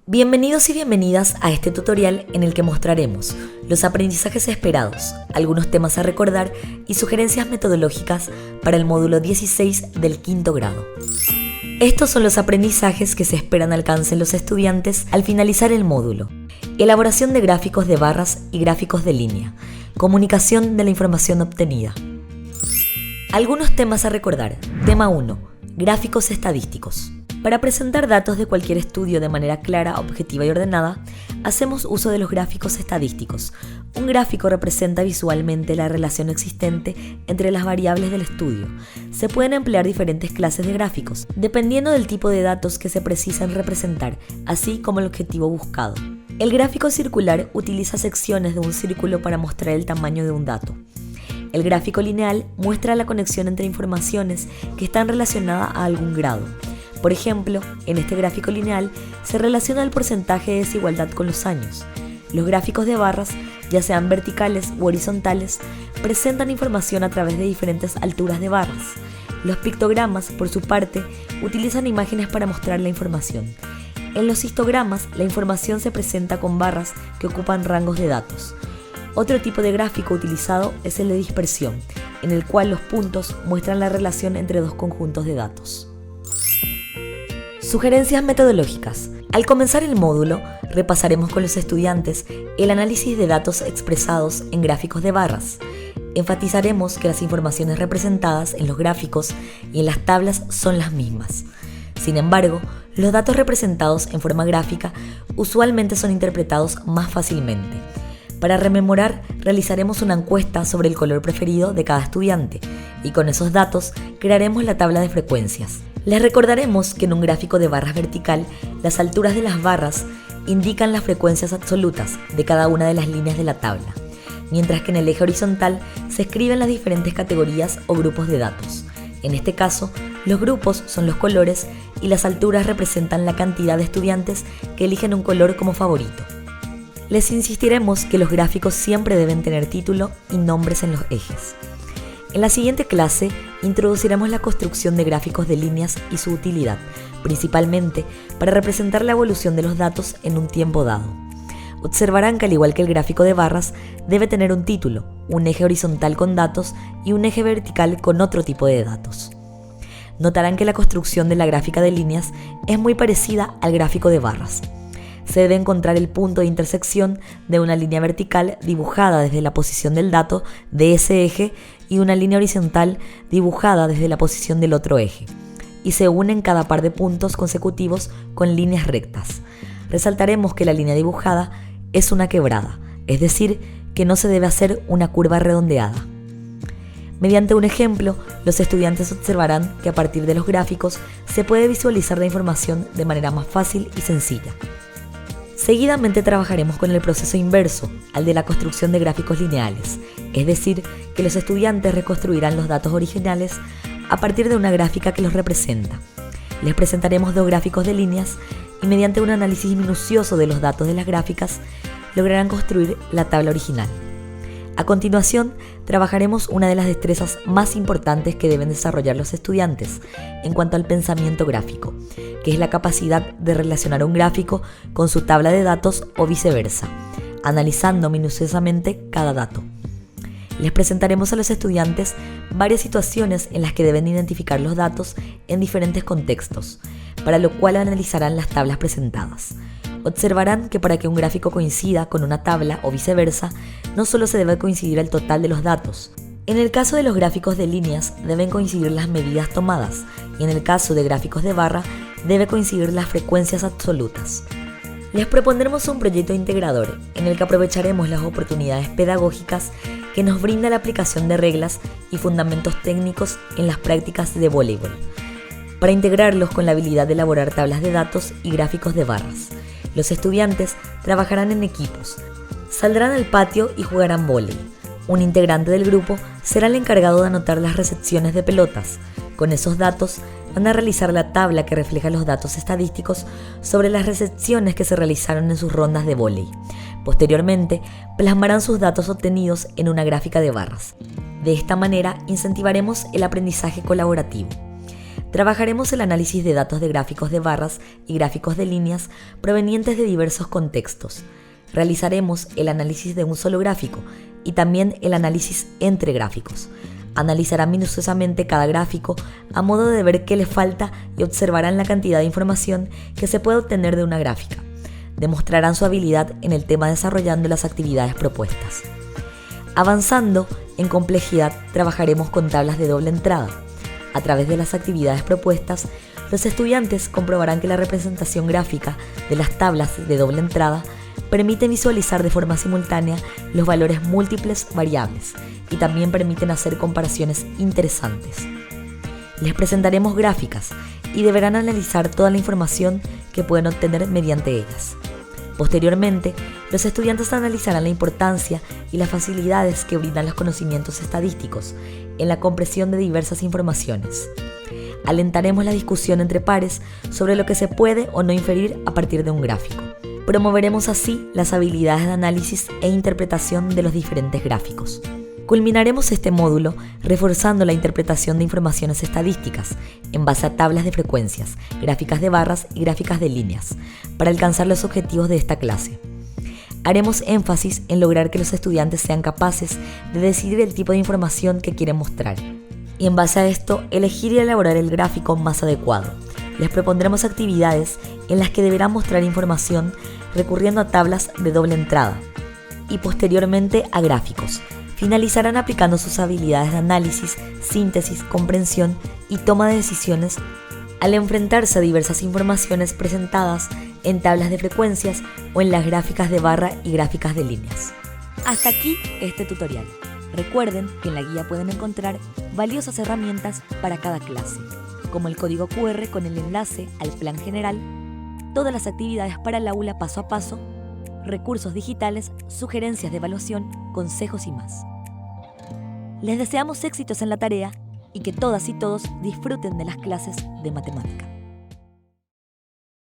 Bienvenidos y bienvenidas a este tutorial en el que mostraremos los aprendizajes esperados, algunos temas a recordar y sugerencias metodológicas para el módulo 16 del quinto grado. Estos son los aprendizajes que se esperan alcancen los estudiantes al finalizar el módulo: elaboración de gráficos de barras y gráficos de línea, comunicación de la información obtenida. Algunos temas a recordar. Tema 1. Gráficos estadísticos. Para presentar datos de cualquier estudio de manera clara, objetiva y ordenada, hacemos uso de los gráficos estadísticos. Un gráfico representa visualmente la relación existente entre las variables del estudio. Se pueden emplear diferentes clases de gráficos, dependiendo del tipo de datos que se precisan representar, así como el objetivo buscado. El gráfico circular utiliza secciones de un círculo para mostrar el tamaño de un dato. El gráfico lineal muestra la conexión entre informaciones que están relacionadas a algún grado. Por ejemplo, en este gráfico lineal se relaciona el porcentaje de desigualdad con los años. Los gráficos de barras, ya sean verticales u horizontales, presentan información a través de diferentes alturas de barras. Los pictogramas, por su parte, utilizan imágenes para mostrar la información. En los histogramas, la información se presenta con barras que ocupan rangos de datos. Otro tipo de gráfico utilizado es el de dispersión, en el cual los puntos muestran la relación entre dos conjuntos de datos. Sugerencias metodológicas. Al comenzar el módulo, repasaremos con los estudiantes el análisis de datos expresados en gráficos de barras. Enfatizaremos que las informaciones representadas en los gráficos y en las tablas son las mismas. Sin embargo, los datos representados en forma gráfica usualmente son interpretados más fácilmente. Para rememorar, realizaremos una encuesta sobre el color preferido de cada estudiante y con esos datos crearemos la tabla de frecuencias. Les recordaremos que en un gráfico de barras vertical, las alturas de las barras indican las frecuencias absolutas de cada una de las líneas de la tabla, mientras que en el eje horizontal se escriben las diferentes categorías o grupos de datos. En este caso, los grupos son los colores y las alturas representan la cantidad de estudiantes que eligen un color como favorito. Les insistiremos que los gráficos siempre deben tener título y nombres en los ejes. En la siguiente clase introduciremos la construcción de gráficos de líneas y su utilidad, principalmente para representar la evolución de los datos en un tiempo dado. Observarán que al igual que el gráfico de barras, debe tener un título, un eje horizontal con datos y un eje vertical con otro tipo de datos. Notarán que la construcción de la gráfica de líneas es muy parecida al gráfico de barras. Se debe encontrar el punto de intersección de una línea vertical dibujada desde la posición del dato de ese eje y una línea horizontal dibujada desde la posición del otro eje, y se unen cada par de puntos consecutivos con líneas rectas. Resaltaremos que la línea dibujada es una quebrada, es decir, que no se debe hacer una curva redondeada. Mediante un ejemplo, los estudiantes observarán que a partir de los gráficos se puede visualizar la información de manera más fácil y sencilla. Seguidamente trabajaremos con el proceso inverso, al de la construcción de gráficos lineales, es decir, que los estudiantes reconstruirán los datos originales a partir de una gráfica que los representa. Les presentaremos dos gráficos de líneas y mediante un análisis minucioso de los datos de las gráficas, lograrán construir la tabla original. A continuación, trabajaremos una de las destrezas más importantes que deben desarrollar los estudiantes en cuanto al pensamiento gráfico, que es la capacidad de relacionar un gráfico con su tabla de datos o viceversa, analizando minuciosamente cada dato. Les presentaremos a los estudiantes varias situaciones en las que deben identificar los datos en diferentes contextos, para lo cual analizarán las tablas presentadas. Observarán que para que un gráfico coincida con una tabla o viceversa, no solo se debe coincidir el total de los datos. En el caso de los gráficos de líneas, deben coincidir las medidas tomadas, y en el caso de gráficos de barra, debe coincidir las frecuencias absolutas. Les propondremos un proyecto integrador, en el que aprovecharemos las oportunidades pedagógicas que nos brinda la aplicación de reglas y fundamentos técnicos en las prácticas de voleibol, para integrarlos con la habilidad de elaborar tablas de datos y gráficos de barras. Los estudiantes trabajarán en equipos, saldrán al patio y jugarán vóley. Un integrante del grupo será el encargado de anotar las recepciones de pelotas. Con esos datos van a realizar la tabla que refleja los datos estadísticos sobre las recepciones que se realizaron en sus rondas de vóley. Posteriormente, plasmarán sus datos obtenidos en una gráfica de barras. De esta manera, incentivaremos el aprendizaje colaborativo. Trabajaremos el análisis de datos de gráficos de barras y gráficos de líneas provenientes de diversos contextos. Realizaremos el análisis de un solo gráfico y también el análisis entre gráficos. Analizarán minuciosamente cada gráfico a modo de ver qué le falta y observarán la cantidad de información que se puede obtener de una gráfica. Demostrarán su habilidad en el tema desarrollando las actividades propuestas. Avanzando en complejidad, trabajaremos con tablas de doble entrada. A través de las actividades propuestas, los estudiantes comprobarán que la representación gráfica de las tablas de doble entrada permite visualizar de forma simultánea los valores múltiples variables y también permiten hacer comparaciones interesantes. Les presentaremos gráficas y deberán analizar toda la información que pueden obtener mediante ellas. Posteriormente, los estudiantes analizarán la importancia y las facilidades que brindan los conocimientos estadísticos en la comprensión de diversas informaciones. Alentaremos la discusión entre pares sobre lo que se puede o no inferir a partir de un gráfico. Promoveremos así las habilidades de análisis e interpretación de los diferentes gráficos. Culminaremos este módulo reforzando la interpretación de informaciones estadísticas en base a tablas de frecuencias, gráficas de barras y gráficas de líneas, para alcanzar los objetivos de esta clase. Haremos énfasis en lograr que los estudiantes sean capaces de decidir el tipo de información que quieren mostrar y en base a esto elegir y elaborar el gráfico más adecuado. Les propondremos actividades en las que deberán mostrar información recurriendo a tablas de doble entrada y posteriormente a gráficos. Finalizarán aplicando sus habilidades de análisis, síntesis, comprensión y toma de decisiones al enfrentarse a diversas informaciones presentadas en tablas de frecuencias o en las gráficas de barra y gráficas de líneas. Hasta aquí este tutorial. Recuerden que en la guía pueden encontrar valiosas herramientas para cada clase, como el código QR con el enlace al plan general, todas las actividades para el aula paso a paso, recursos digitales, sugerencias de evaluación, consejos y más. Les deseamos éxitos en la tarea y que todas y todos disfruten de las clases de matemática.